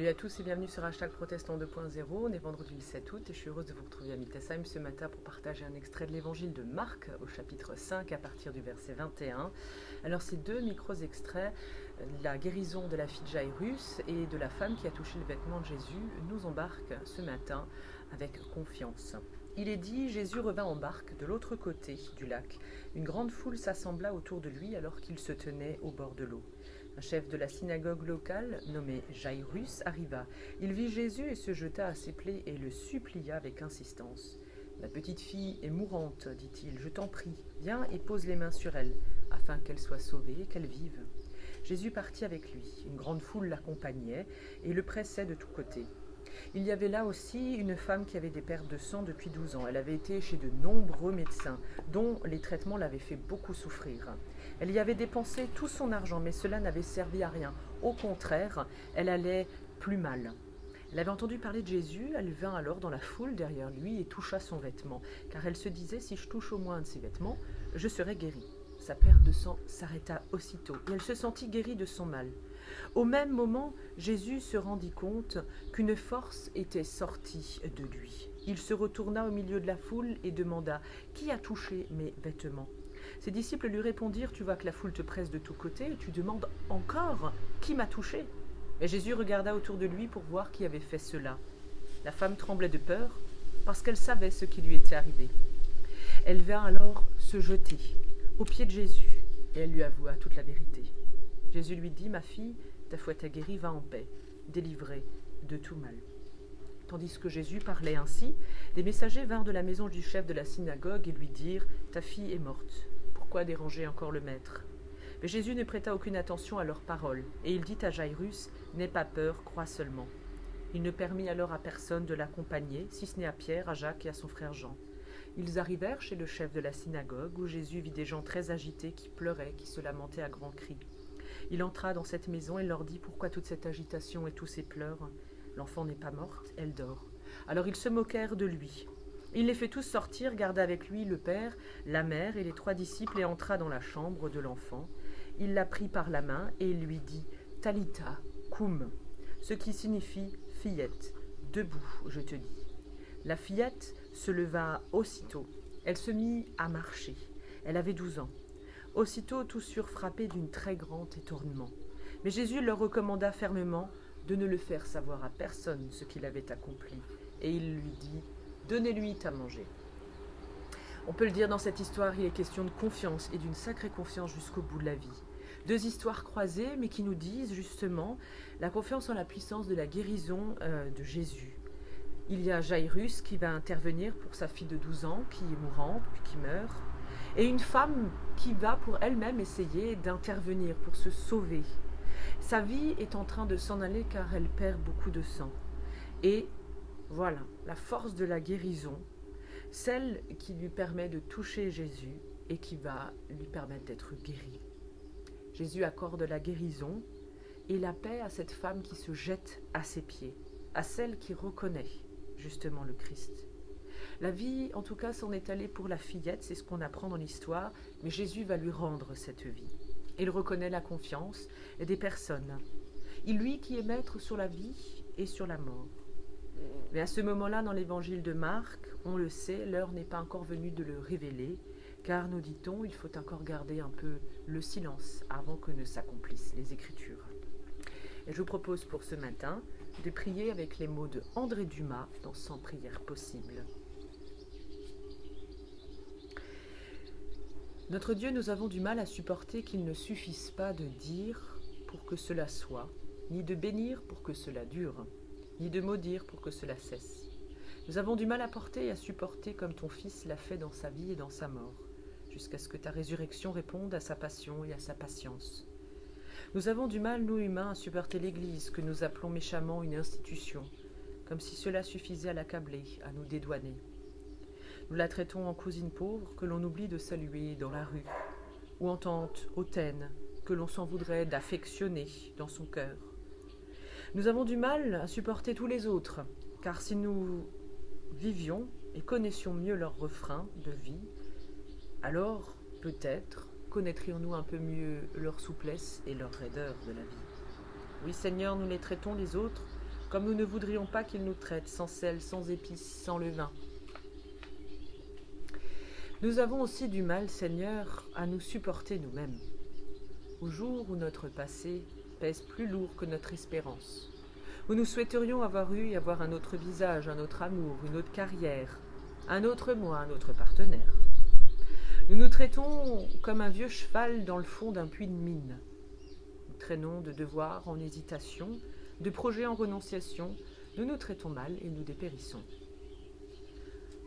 Salut à tous et bienvenue sur Hashtag Protestant 2.0. On est vendredi le 7 août et je suis heureuse de vous retrouver à Mittesheim ce matin pour partager un extrait de l'évangile de Marc au chapitre 5 à partir du verset 21. Alors ces deux micros-extraits, la guérison de la fille de Jairus et de la femme qui a touché le vêtement de Jésus, nous embarquent ce matin avec confiance. Il est dit, Jésus revint en barque de l'autre côté du lac. Une grande foule s'assembla autour de lui alors qu'il se tenait au bord de l'eau. Un chef de la synagogue locale, nommé Jairus, arriva. Il vit Jésus et se jeta à ses pieds et le supplia avec insistance. « Ma petite fille est mourante, dit-il, je t'en prie, viens et pose les mains sur elle, afin qu'elle soit sauvée et qu'elle vive. » Jésus partit avec lui. Une grande foule l'accompagnait et le pressait de tous côtés. Il y avait là aussi une femme qui avait des pertes de sang depuis 12 ans. Elle avait été chez de nombreux médecins, dont les traitements l'avaient fait beaucoup souffrir. Elle y avait dépensé tout son argent, mais cela n'avait servi à rien. Au contraire, elle allait plus mal. Elle avait entendu parler de Jésus, elle vint alors dans la foule derrière lui et toucha son vêtement, car elle se disait, si je touche au moins un de ses vêtements, je serai guérie. Sa perte de sang s'arrêta aussitôt, et elle se sentit guérie de son mal. Au même moment, Jésus se rendit compte qu'une force était sortie de lui. Il se retourna au milieu de la foule et demanda « Qui a touché mes vêtements ?» Ses disciples lui répondirent « Tu vois que la foule te presse de tous côtés et tu demandes encore « Qui m'a touché ?» Mais Jésus regarda autour de lui pour voir qui avait fait cela. La femme tremblait de peur parce qu'elle savait ce qui lui était arrivé. Elle vint alors se jeter aux pieds de Jésus et elle lui avoua toute la vérité. Jésus lui dit « Ma fille, ta foi t'a guérie, va en paix, délivrée de tout mal. » Tandis que Jésus parlait ainsi, des messagers vinrent de la maison du chef de la synagogue et lui dirent « Ta fille est morte, pourquoi déranger encore le maître ?» Mais Jésus ne prêta aucune attention à leurs paroles, et il dit à Jairus « N'aie pas peur, crois seulement. » Il ne permit alors à personne de l'accompagner, si ce n'est à Pierre, à Jacques et à son frère Jean. Ils arrivèrent chez le chef de la synagogue, où Jésus vit des gens très agités qui pleuraient, qui se lamentaient à grands cris. Il entra dans cette maison et leur dit « Pourquoi toute cette agitation et tous ces pleurs ? L'enfant n'est pas morte, elle dort. » Alors ils se moquèrent de lui. Il les fait tous sortir, garda avec lui le père, la mère et les 3 disciples et entra dans la chambre de l'enfant. Il la prit par la main et il lui dit « Talitha, koum », ce qui signifie « fillette, debout, je te dis ». La fillette se leva aussitôt. Elle se mit à marcher. Elle avait 12 ans. Aussitôt, tous furent frappés d'un très grand étonnement. Mais Jésus leur recommanda fermement de ne le faire savoir à personne ce qu'il avait accompli. Et il lui dit « Donnez-lui à manger ». On peut le dire, dans cette histoire, il est question de confiance et d'une sacrée confiance jusqu'au bout de la vie. 2 histoires croisées, mais qui nous disent justement la confiance en la puissance de la guérison de Jésus. Il y a Jairus qui va intervenir pour sa fille de 12 ans, qui est mourante, puis qui meurt. Et une femme qui va pour elle-même essayer d'intervenir pour se sauver. Sa vie est en train de s'en aller car elle perd beaucoup de sang. Et voilà, la force de la guérison, celle qui lui permet de toucher Jésus et qui va lui permettre d'être guérie. Jésus accorde la guérison et la paix à cette femme qui se jette à ses pieds, à celle qui reconnaît justement le Christ. La vie, en tout cas, s'en est allée pour la fillette, c'est ce qu'on apprend dans l'histoire, mais Jésus va lui rendre cette vie. Il reconnaît la confiance des personnes. Il, lui, qui est maître sur la vie et sur la mort. Mais à ce moment-là, dans l'évangile de Marc, on le sait, l'heure n'est pas encore venue de le révéler, car, nous dit-on, il faut encore garder un peu le silence avant que ne s'accomplissent les Écritures. Et je vous propose pour ce matin de prier avec les mots de André Dumas dans 100 prières possibles. Notre Dieu, nous avons du mal à supporter qu'il ne suffise pas de dire pour que cela soit, ni de bénir pour que cela dure, ni de maudire pour que cela cesse. Nous avons du mal à porter et à supporter comme ton Fils l'a fait dans sa vie et dans sa mort, jusqu'à ce que ta résurrection réponde à sa passion et à sa patience. Nous avons du mal, nous humains, à supporter l'Église que nous appelons méchamment une institution, comme si cela suffisait à l'accabler, à nous dédouaner. Nous la traitons en cousine pauvre que l'on oublie de saluer dans la rue, ou en tante hautaine que l'on s'en voudrait d'affectionner dans son cœur. Nous avons du mal à supporter tous les autres, car si nous vivions et connaissions mieux leur refrain de vie, alors peut-être connaîtrions-nous un peu mieux leur souplesse et leur raideur de la vie. Oui, Seigneur, nous les traitons les autres comme nous ne voudrions pas qu'il nous traite, sans sel, sans épices, sans levain. Nous avons aussi du mal, Seigneur, à nous supporter nous-mêmes, au jour où notre passé pèse plus lourd que notre espérance, où nous souhaiterions avoir eu et avoir un autre visage, un autre amour, une autre carrière, un autre moi, un autre partenaire. Nous nous traitons comme un vieux cheval dans le fond d'un puits de mine. Nous traînons de devoirs en hésitation, de projets en renonciation, nous nous traitons mal et nous dépérissons.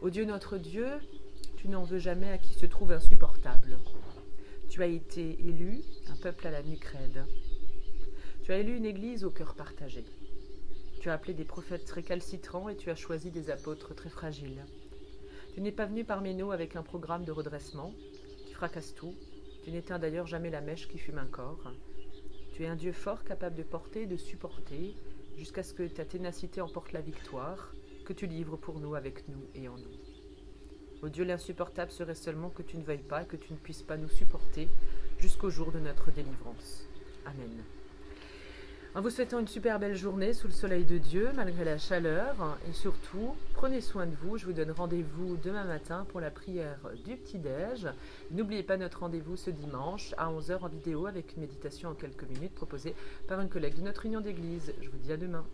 Ô Dieu notre Dieu, tu n'en veux jamais à qui se trouve insupportable. Tu as été élu, un peuple à la nuque raide. Tu as élu une église au cœur partagé. Tu as appelé des prophètes récalcitrants et tu as choisi des apôtres très fragiles. Tu n'es pas venu parmi nous avec un programme de redressement qui fracasse tout. Tu n'éteins d'ailleurs jamais la mèche qui fume un corps. Tu es un Dieu fort capable de porter et de supporter jusqu'à ce que ta ténacité emporte la victoire, que tu livres pour nous, avec nous et en nous. Ô Dieu, l'insupportable serait seulement que tu ne veuilles pas et que tu ne puisses pas nous supporter jusqu'au jour de notre délivrance. Amen. En vous souhaitant une super belle journée sous le soleil de Dieu, malgré la chaleur, et surtout, prenez soin de vous. Je vous donne rendez-vous demain matin pour la prière du petit-déj. N'oubliez pas notre rendez-vous ce dimanche à 11 h en vidéo avec une méditation en quelques minutes proposée par une collègue de notre union d'église. Je vous dis à demain.